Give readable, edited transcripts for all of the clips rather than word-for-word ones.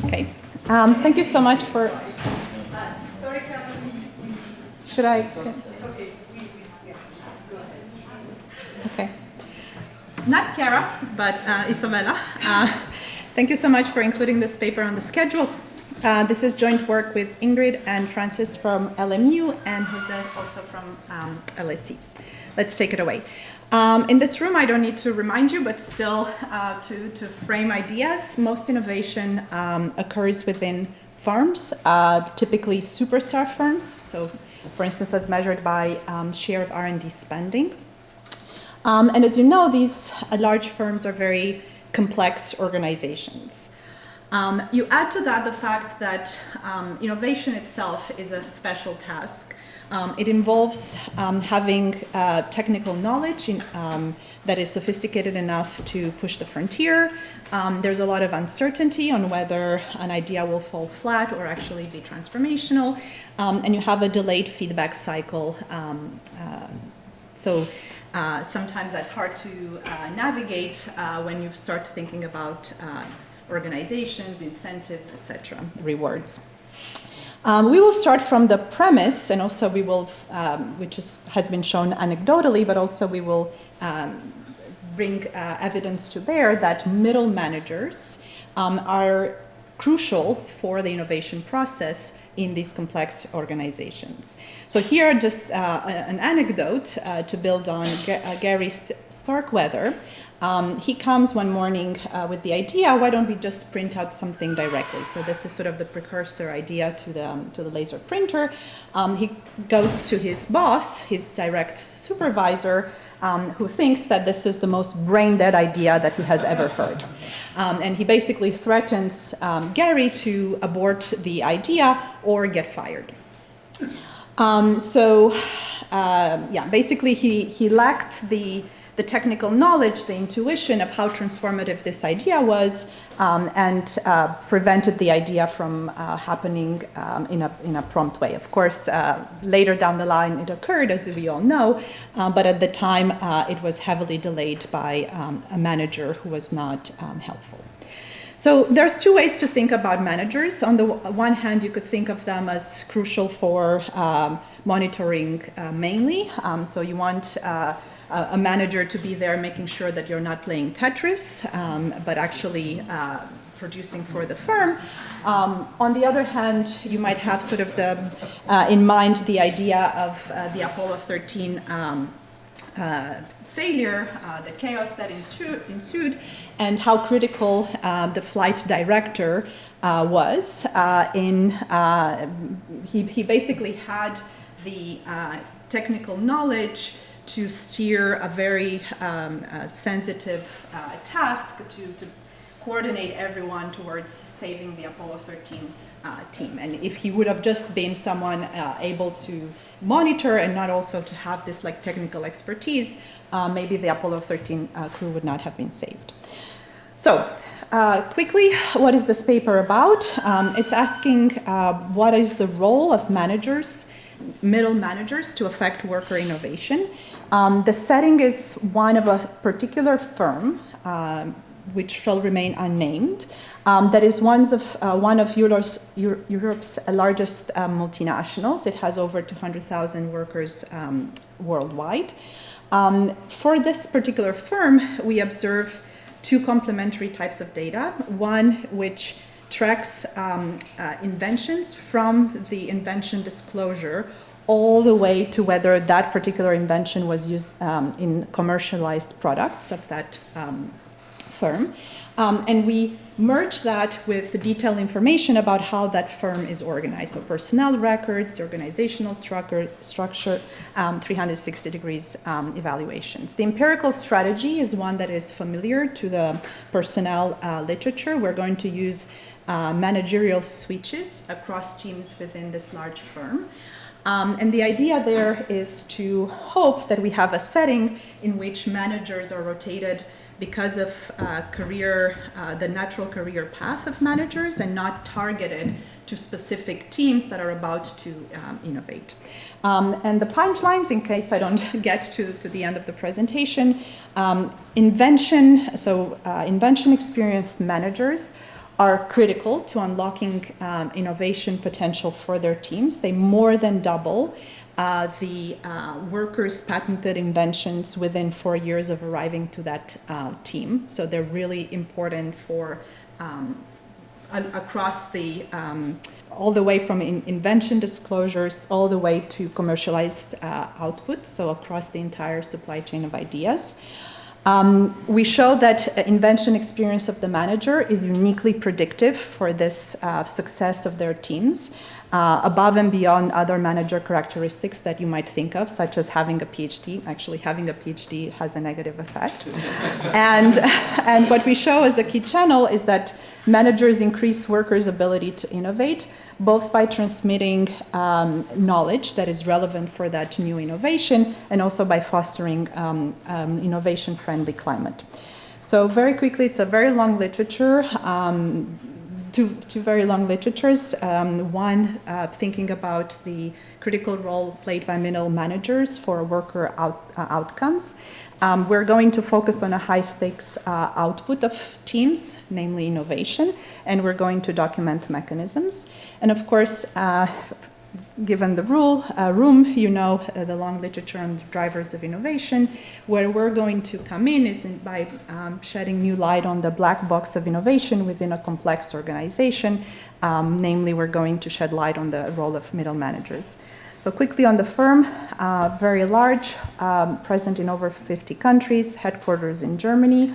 Okay. Thank you so much for. Sorry, Catherine. Should I? It's okay. Okay. Not Chiara, but Isabela. Thank you so much for including this paper on the schedule. This is joint work with Ingrid and Francis from LMU and Jose also from LSE. Let's take it away. In this room, I don't need to remind you, but still to frame ideas, most innovation occurs within firms, typically superstar firms. So, for instance, as measured by share of R&D spending. And as you know, these large firms are very complex organizations. You add to that the fact that innovation itself is a special task. It involves having technical knowledge that is sophisticated enough to push the frontier. There's a lot of uncertainty on whether an idea will fall flat or actually be transformational. And you have a delayed feedback cycle. So sometimes that's hard to navigate when you start thinking about organizations, incentives, etc., rewards. We will start from the premise, and also we will, which has been shown anecdotally, but also we will bring evidence to bear that middle managers are crucial for the innovation process in these complex organizations. So here, just an anecdote to build on Gary Starkweather. He comes one morning with the idea, why don't we just print out something directly? So this is sort of the precursor idea to the laser printer. He goes to his boss, his direct supervisor, who thinks that this is the most brain-dead idea that he has ever heard. And he basically threatens Gary to abort the idea or get fired. Basically he lacked the technical knowledge, the intuition of how transformative this idea was, and prevented the idea from happening in a prompt way. Of course, later down the line it occurred, as we all know, but at the time it was heavily delayed by a manager who was not helpful. So there's two ways to think about managers. On the one hand, you could think of them as crucial for monitoring mainly. So you want a manager to be there making sure that you're not playing Tetris, but actually producing for the firm. On the other hand, you might have sort of in mind the idea of the Apollo 13 failure, the chaos that ensued, and how critical the flight director was. He basically had the technical knowledge to steer a very sensitive task to coordinate everyone towards saving the Apollo 13 team. And if he would have just been someone able to monitor and not also to have this like technical expertise, maybe the Apollo 13 crew would not have been saved. So quickly, what is this paper about? It's asking what is the role of managers, middle managers, to affect worker innovation. The setting is one of a particular firm, which shall remain unnamed, that is one of Europe's largest multinationals. It has over 200,000 workers worldwide. For this particular firm, we observe two complementary types of data. One which tracks inventions from the invention disclosure all the way to whether that particular invention was used in commercialized products of that firm. And we merge that with detailed information about how that firm is organized. So personnel records, the organizational structure, 360 degrees evaluations. The empirical strategy is one that is familiar to the personnel literature. We're going to use managerial switches across teams within this large firm. And the idea there is to hope that we have a setting in which managers are rotated because of the natural career path of managers and not targeted to specific teams that are about to innovate. And the punchlines, in case I don't get to the end of the presentation, invention experienced managers are critical to unlocking innovation potential for their teams. They more than double the workers' patented inventions within 4 years of arriving to that team. So they're really important for across the all the way from invention disclosures all the way to commercialized output, so across the entire supply chain of ideas. We show that invention experience of the manager is uniquely predictive for this success of their teams, above and beyond other manager characteristics that you might think of, such as having a PhD. Actually, having a PhD has a negative effect. and what we show as a key channel is that managers increase workers' ability to innovate, both by transmitting knowledge that is relevant for that new innovation and also by fostering innovation-friendly climate. So very quickly, it's a very long literature, two very long literatures. One thinking about the critical role played by middle managers for worker outcomes. We're going to focus on a high-stakes output of teams, namely innovation, and we're going to document mechanisms. And of course, given the room, you know the long literature on the drivers of innovation. Where we're going to come in is by shedding new light on the black box of innovation within a complex organization. Namely, we're going to shed light on the role of middle managers. So quickly on the firm, very large, present in over 50 countries, headquarters in Germany.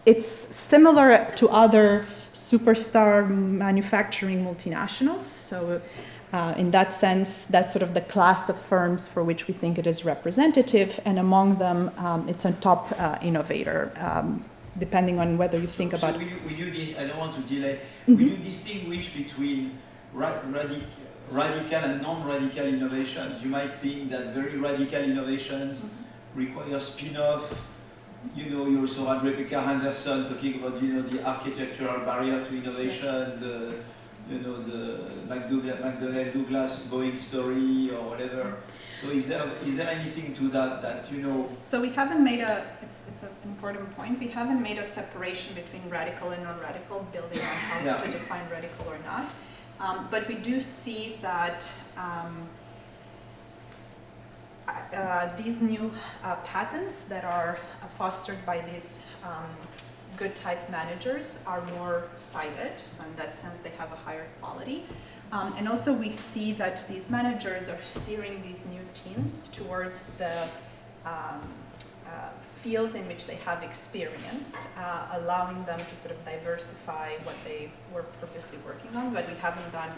It's similar to other superstar manufacturing multinationals. So in that sense, that's sort of the class of firms for which we think it is representative. And among them, it's a top innovator, depending on whether you think about... So I don't want to delay. Mm-hmm. Will you distinguish between radical and non-radical innovations? You might think that very radical innovations require spin-off. You know, you also had Rebecca Henderson talking about, the architectural barrier to innovation, the McDonnell Douglas Boeing story or whatever. So is there anything to that So we haven't made it's an important point, we haven't made a separation between radical and non-radical, building on how to define radical or not. But we do see that these new patents that are fostered by these good type managers are more cited, so in that sense they have a higher quality. And also we see that these managers are steering these new teams towards the fields in which they have experience, allowing them to sort of diversify what they were purposely working on, but we haven't done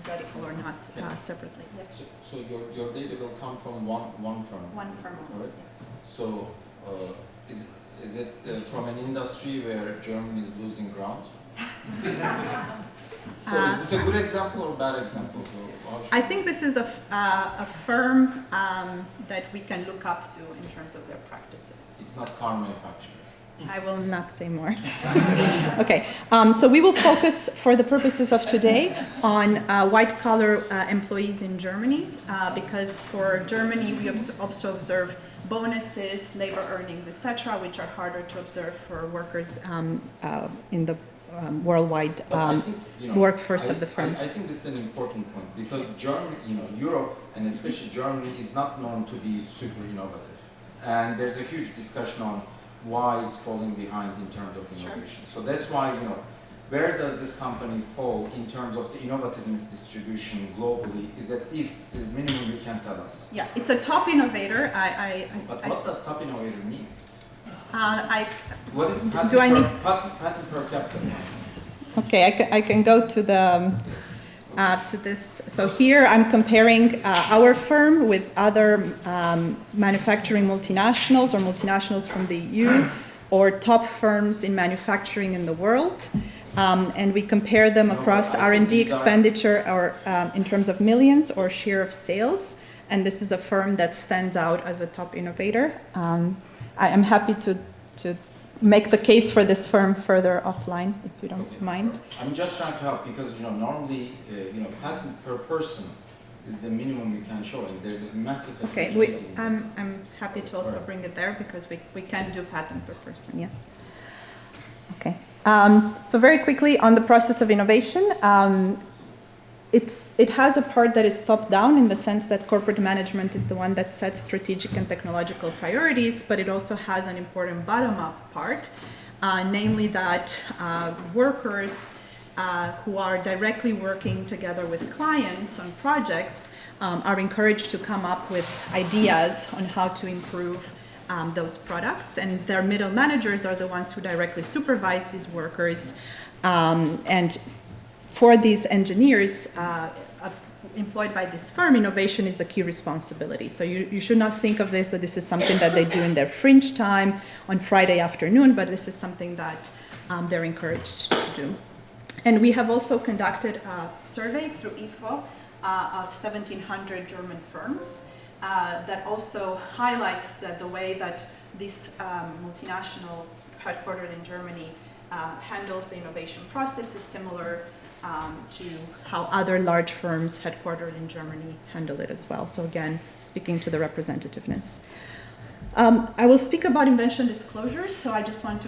radical or not separately. Yes. So your data will come from one firm. One firm, right? Yes. So is it from an industry where Germany is losing ground? So is this a good example or a bad example? I think this is a firm that we can look up to in terms of their practices. It's not car manufacturer. I will not say more. Okay, so we will focus for the purposes of today on white-collar employees in Germany, because for Germany we also observe bonuses, labor earnings, etc., which are harder to observe for workers in the worldwide workforce of the firm. I think this is an important point because Germany, Europe and especially Germany is not known to be super innovative, and there's a huge discussion on why it's falling behind in terms of innovation. Sure. So that's why where does this company fall in terms of the innovativeness distribution globally? Is at least the minimum you can tell us. Yeah, it's a top innovator. But what does top innovator mean? What is patent per capita, for instance? Okay, I can go to the to this. So here I'm comparing our firm with other manufacturing multinationals or multinationals from the EU or top firms in manufacturing in the world. And we compare them across I think R&D these are- expenditure or in terms of millions or share of sales. And this is a firm that stands out as a top innovator. I am happy to make the case for this firm further offline, if you don't mind. I'm just trying to help because normally patent per person is the minimum you can show, and there's a massive. Okay, I'm happy to also bring it there because we can do patent per person. Yes. Okay. So very quickly on the process of innovation. It has a part that is top-down in the sense that corporate management is the one that sets strategic and technological priorities, but it also has an important bottom-up part, namely that workers who are directly working together with clients on projects are encouraged to come up with ideas on how to improve those products, and their middle managers are the ones who directly supervise these workers, and for these engineers employed by this firm, innovation is a key responsibility. So you should not think of this that this is something that they do in their fringe time on Friday afternoon, but this is something that they're encouraged to do. And we have also conducted a survey through IFO of 1,700 German firms that also highlights that the way that this multinational headquartered in Germany handles the innovation process is similar to how other large firms headquartered in Germany handle it as well. So again, speaking to the representativeness. I will speak about invention disclosures, so I just want to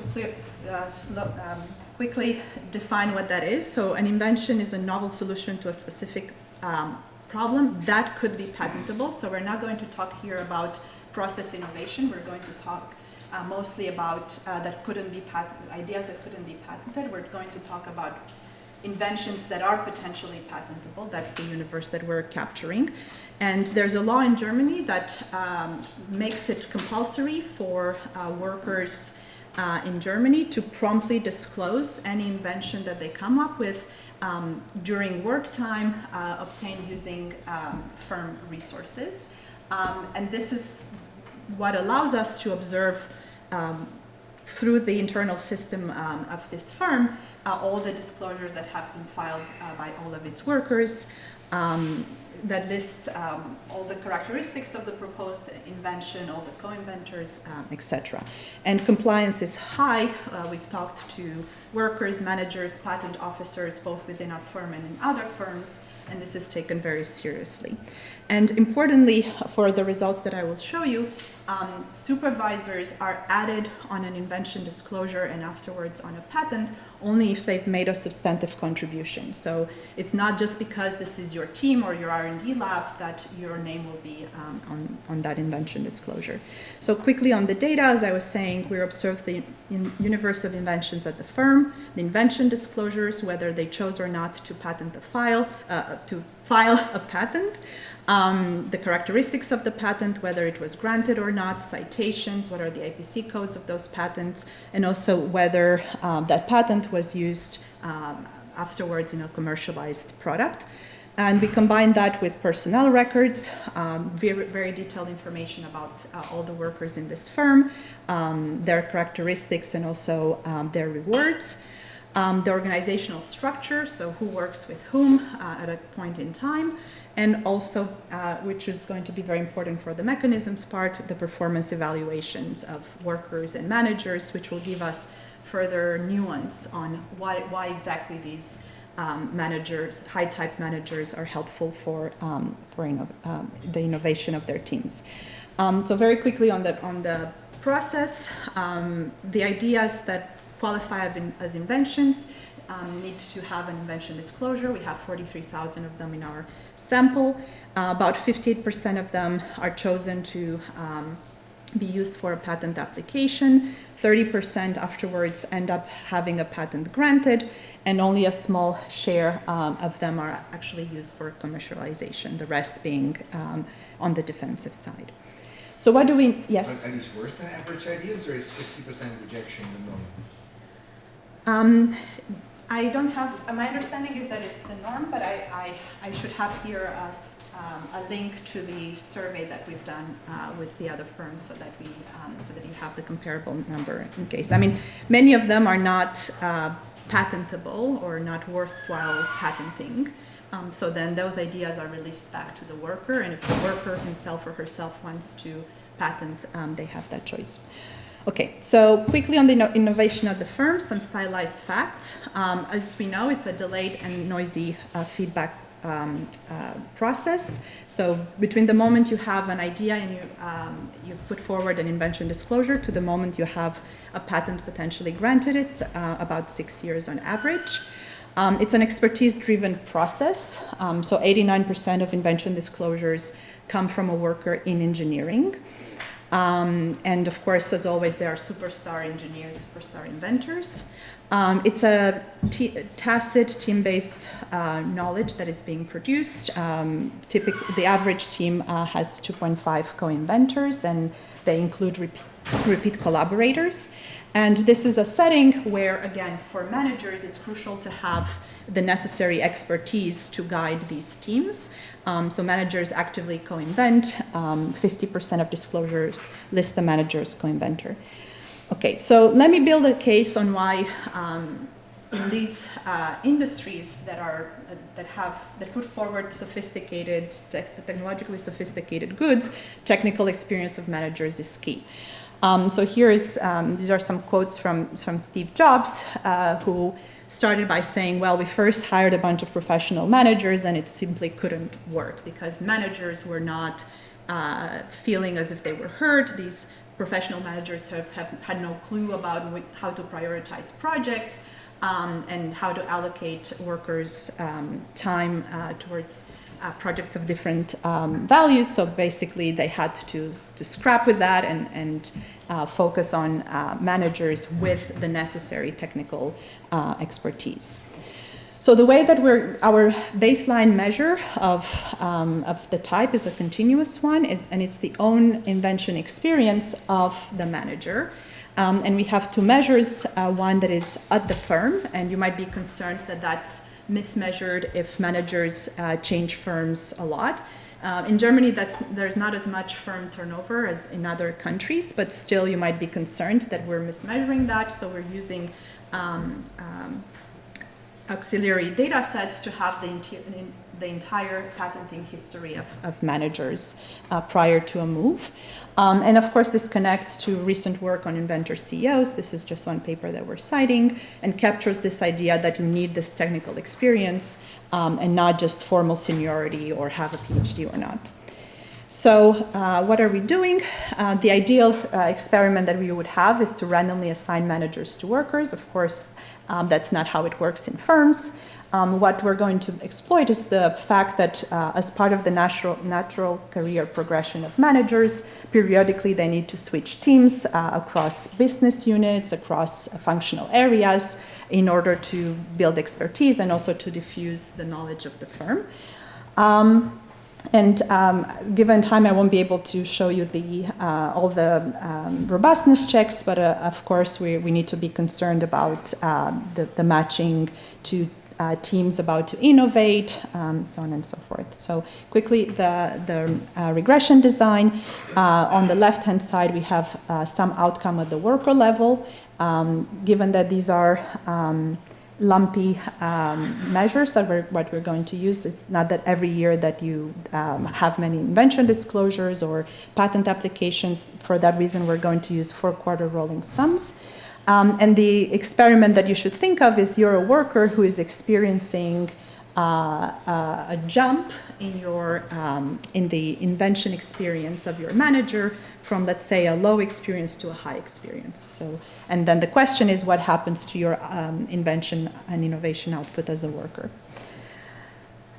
quickly define what that is. So an invention is a novel solution to a specific problem that could be patentable. So we're not going to talk here about process innovation. We're going to talk mostly about ideas that couldn't be patented. We're going to talk about inventions that are potentially patentable. That's the universe that we're capturing. And there's a law in Germany that makes it compulsory for workers in Germany to promptly disclose any invention that they come up with during work time obtained using firm resources. And this is what allows us to observe through the internal system of this firm all the disclosures that have been filed by all of its workers, that lists all the characteristics of the proposed invention, all the co-inventors, etc. And compliance is high. We've talked to workers, managers, patent officers, both within our firm and in other firms, and this is taken very seriously. And importantly, for the results that I will show you, supervisors are added on an invention disclosure and afterwards on a patent only if they've made a substantive contribution. So it's not just because this is your team or your R&D lab that your name will be on that invention disclosure. So quickly on the data, as I was saying, we observed the universe of inventions at the firm, the invention disclosures, whether they chose or not to file a patent, the characteristics of the patent, whether it was granted or not, citations, what are the IPC codes of those patents, and also whether that patent was used afterwards in a commercialized product. And we combined that with personnel records, very, very detailed information about all the workers in this firm, their characteristics and also their rewards. The organizational structure, so who works with whom at a point in time, and also, which is going to be very important for the mechanisms part, the performance evaluations of workers and managers, which will give us further nuance on why exactly these managers, high-type managers, are helpful for the innovation of their teams. So very quickly on the process, the ideas that qualify as inventions need to have an invention disclosure. We have 43,000 of them in our sample. About 58% of them are chosen to be used for a patent application. 30% afterwards end up having a patent granted, and only a small share of them are actually used for commercialization, the rest being on the defensive side. So what do we, yes? Are these worse than average ideas, or is 50% rejection the norm? I don't have, my understanding is that it's the norm, but I should have here a link to the survey that we've done with the other firms so that you have the comparable number in case. I mean, many of them are not patentable or not worthwhile patenting. So then those ideas are released back to the worker, and if the worker himself or herself wants to patent, they have that choice. Okay, so quickly on the innovation of the firm, some stylized facts. As we know, it's a delayed and noisy feedback process. So between the moment you have an idea and you put forward an invention disclosure to the moment you have a patent potentially granted, it's about 6 years on average. It's an expertise-driven process. So 89% of invention disclosures come from a worker in engineering. And of course, as always, there are superstar engineers, superstar inventors. It's a tacit team-based knowledge that is being produced. Typically, the average team has 2.5 co-inventors, and they include repeat collaborators. And this is a setting where, again, for managers, it's crucial to have the necessary expertise to guide these teams. So managers actively co-invent. 50% of disclosures list the manager as co-inventor. Okay, so let me build a case on why in these industries that put forward sophisticated, technologically sophisticated goods, technical experience of managers is key. So these are some quotes from Steve Jobs, who started by saying, well, we first hired a bunch of professional managers and it simply couldn't work because managers were not feeling as if they were heard. These professional managers have had no clue about how to prioritize projects and how to allocate workers' time towards projects of different values. So basically they had to scrap with that and focus on managers with the necessary technical expertise. So the way that our baseline measure of the type is a continuous one, and it's the own invention experience of the manager. And we have two measures, one that is at the firm, and you might be concerned that that's mismeasured if managers change firms a lot. In Germany, there's not as much firm turnover as in other countries, but still you might be concerned that we're mismeasuring that, so we're using auxiliary data sets to have the entire patenting history of managers prior to a move. And of course, this connects to recent work on inventor CEOs. This is just one paper that we're citing and captures this idea that you need this technical experience and not just formal seniority or have a PhD or not. So what are we doing? The ideal experiment that we would have is to randomly assign managers to workers. Of course, that's not how it works in firms. What we're going to exploit is the fact that as part of the natural career progression of managers, periodically they need to switch teams across business units, across functional areas in order to build expertise and also to diffuse the knowledge of the firm. Given time, I won't be able to show you all the robustness checks, but of course we need to be concerned about the matching to teams about to innovate, so on and so forth. So quickly, the regression design. On the left-hand side, we have some outcome at the worker level. Given that these are lumpy measures that what we're going to use, it's not that every year that you have many invention disclosures or patent applications. For that reason, we're going to use 4-quarter rolling sums. And the experiment that you should think of is you're a worker who is experiencing a jump in the invention experience of your manager from, let's say, a low experience to a high experience. So, and then the question is, what happens to your invention and innovation output as a worker?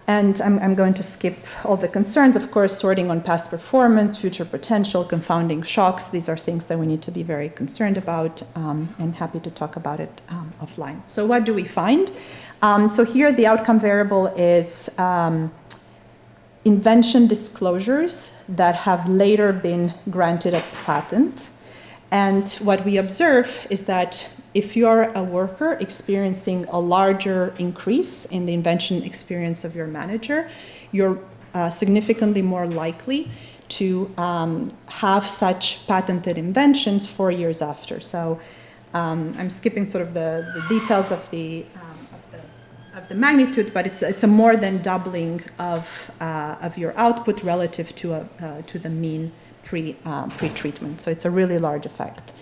And I'm going to skip all the concerns, of course, sorting on past performance, future potential, confounding shocks. These are things that we need to be very concerned about, and happy to talk about it offline. So what do we find? So here the outcome variable is invention disclosures that have later been granted a patent. And what we observe is that if you're a worker experiencing a larger increase in the invention experience of your manager, you're significantly more likely to have such patented inventions 4 years after. So I'm skipping sort of the details of the magnitude, but it's a more than doubling of your output relative to the mean pre-treatment. So it's a really large effect.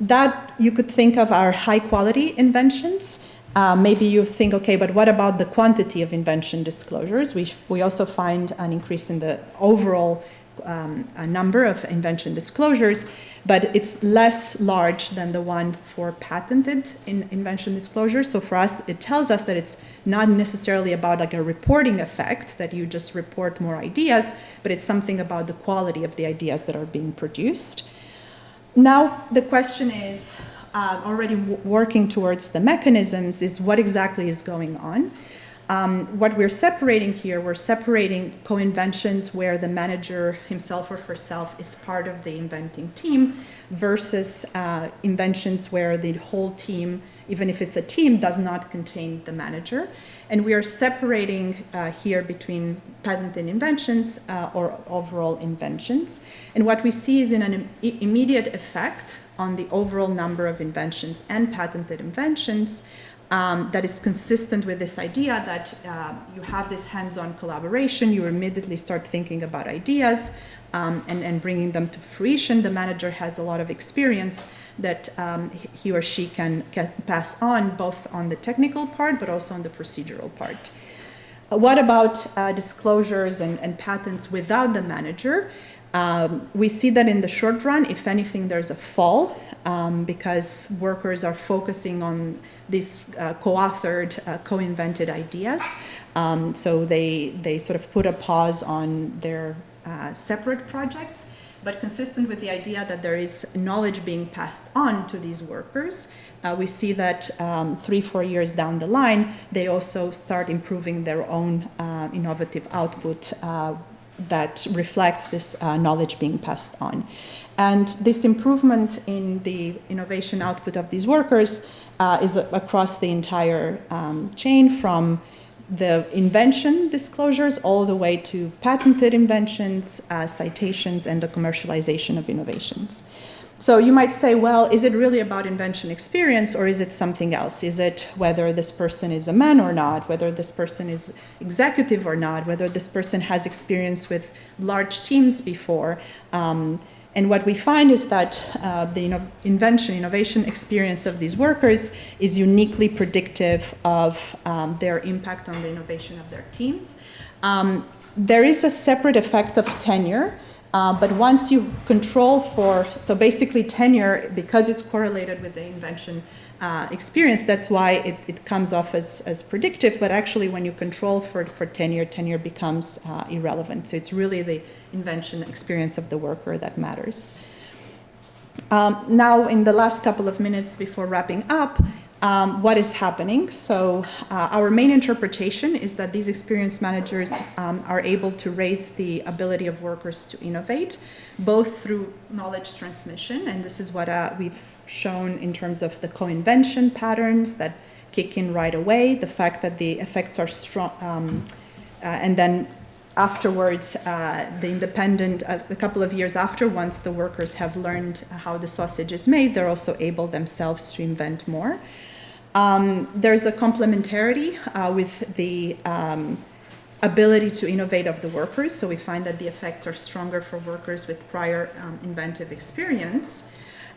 That you could think of are high quality inventions. Maybe you think, okay, but what about the quantity of invention disclosures? We also find an increase in the overall number of invention disclosures, but it's less large than the one for patented invention disclosures. So for us, it tells us that it's not necessarily about like a reporting effect, that you just report more ideas, but it's something about the quality of the ideas that are being produced. Now, the question is, already working towards the mechanisms, is what exactly is going on. What we're separating here, we're separating co-inventions where the manager himself or herself is part of the inventing team versus inventions where the whole team, even if it's a team, does not contain the manager. And we are separating here between patented inventions or overall inventions. And what we see is an immediate effect on the overall number of inventions and patented inventions that is consistent with this idea that you have this hands-on collaboration, you immediately start thinking about ideas and bringing them to fruition. The manager has a lot of experience that he or she can pass on, both on the technical part but also on the procedural part. What about disclosures and patents without the manager? We see that in the short run, if anything, there's a fall because workers are focusing on these co-authored, co-invented ideas. So they sort of put a pause on their separate projects, but consistent with the idea that there is knowledge being passed on to these workers, we see that 3-4 years down the line, they also start improving their own innovative output that reflects this knowledge being passed on. And this improvement in the innovation output of these workers is across the entire chain, from the invention disclosures all the way to patented inventions, citations, and the commercialization of innovations. So you might say, well, is it really about invention experience, or is it something else? Is it whether this person is a man or not, whether this person is executive or not, whether this person has experience with large teams before? And what we find is that the innovation experience of these workers is uniquely predictive of their impact on the innovation of their teams. There is a separate effect of tenure. But once you control for, so basically tenure, because it's correlated with the invention experience, that's why it comes off as predictive, but actually when you control for tenure, tenure becomes irrelevant. So it's really the invention experience of the worker that matters. Now, in the last couple of minutes before wrapping up, what is happening? So our main interpretation is that these experienced managers are able to raise the ability of workers to innovate, both through knowledge transmission, and this is what we've shown in terms of the co-invention patterns that kick in right away, the fact that the effects are strong, and then afterwards, the independent, a couple of years after, once the workers have learned how the sausage is made, they're also able themselves to invent more. There's a complementarity with the ability to innovate of the workers. So we find that the effects are stronger for workers with prior inventive experience.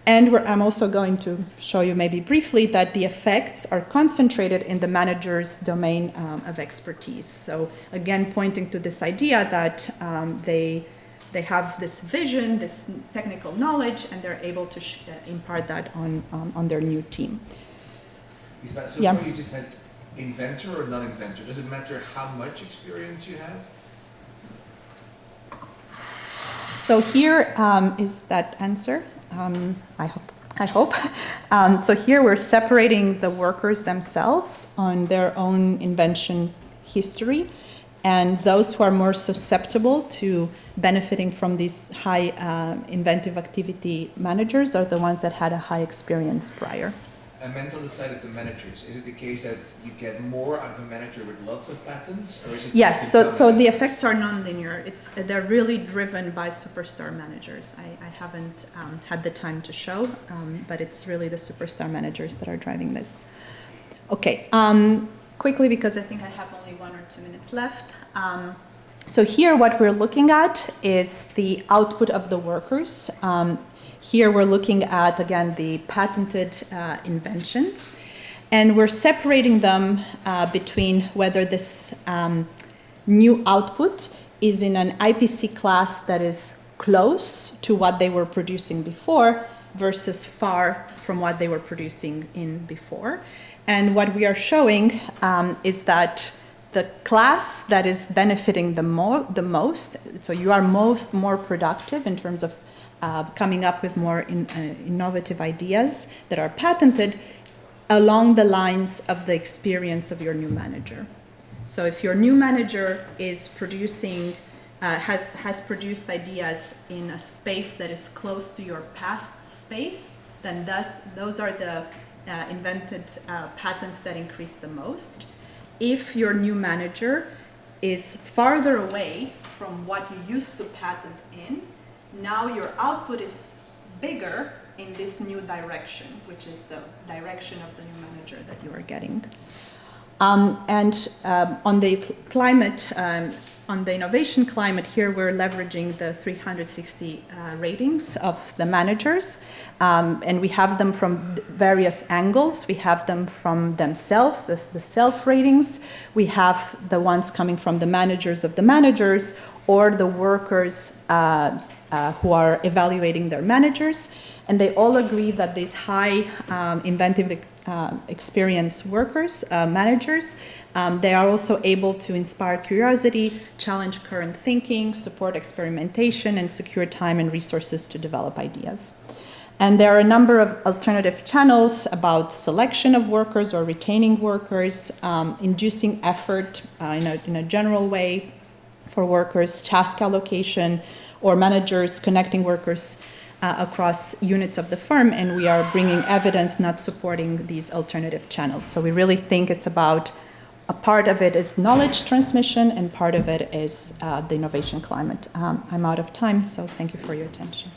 And I'm also going to show you maybe briefly that the effects are concentrated in the manager's domain of expertise. So again, pointing to this idea that they have this vision, this technical knowledge, and they're able to impart that on their new team. Isabela, so Yeah. before you just had inventor or non-inventor, does it matter how much experience you have? So here is that answer. I hope. So here we're separating the workers themselves on their own invention history, and those who are more susceptible to benefiting from these high inventive activity managers are the ones that had a high experience prior. I meant on the side of the managers. Is it the case that you get more out of a manager with lots of patents, or is it? Yes, so the effects are nonlinear. They're really driven by superstar managers. I haven't had the time to show, but it's really the superstar managers that are driving this. Okay, quickly, because I think I have only 1 or 2 minutes left. So here what we're looking at is the output of the workers. Here we're looking at, again, the patented inventions, and we're separating them between whether this new output is in an IPC class that is close to what they were producing before versus far from what they were producing in before. And what we are showing is that the class that is benefiting the most, so you are more productive in terms of coming up with more innovative ideas that are patented along the lines of the experience of your new manager. So if your new manager is producing, has produced ideas in a space that is close to your past space, then those are the invented patents that increase the most. If your new manager is farther away from what you used to patent in, now your output is bigger in this new direction, which is the direction of the new manager that you are getting. On the climate, on the innovation climate, here we're leveraging the 360 ratings of the managers, and we have them from various angles. We have them from themselves, the self ratings. We have the ones coming from the managers of the managers, or the workers who are evaluating their managers. And they all agree that these high inventive experience workers, managers, they are also able to inspire curiosity, challenge current thinking, support experimentation, and secure time and resources to develop ideas. And there are a number of alternative channels about selection of workers or retaining workers, inducing effort in a general way for workers, task allocation, or managers connecting workers across units of the firm, and we are bringing evidence not supporting these alternative channels. So we really think it's about, a part of it is knowledge transmission, and part of it is the innovation climate. I'm out of time, so thank you for your attention.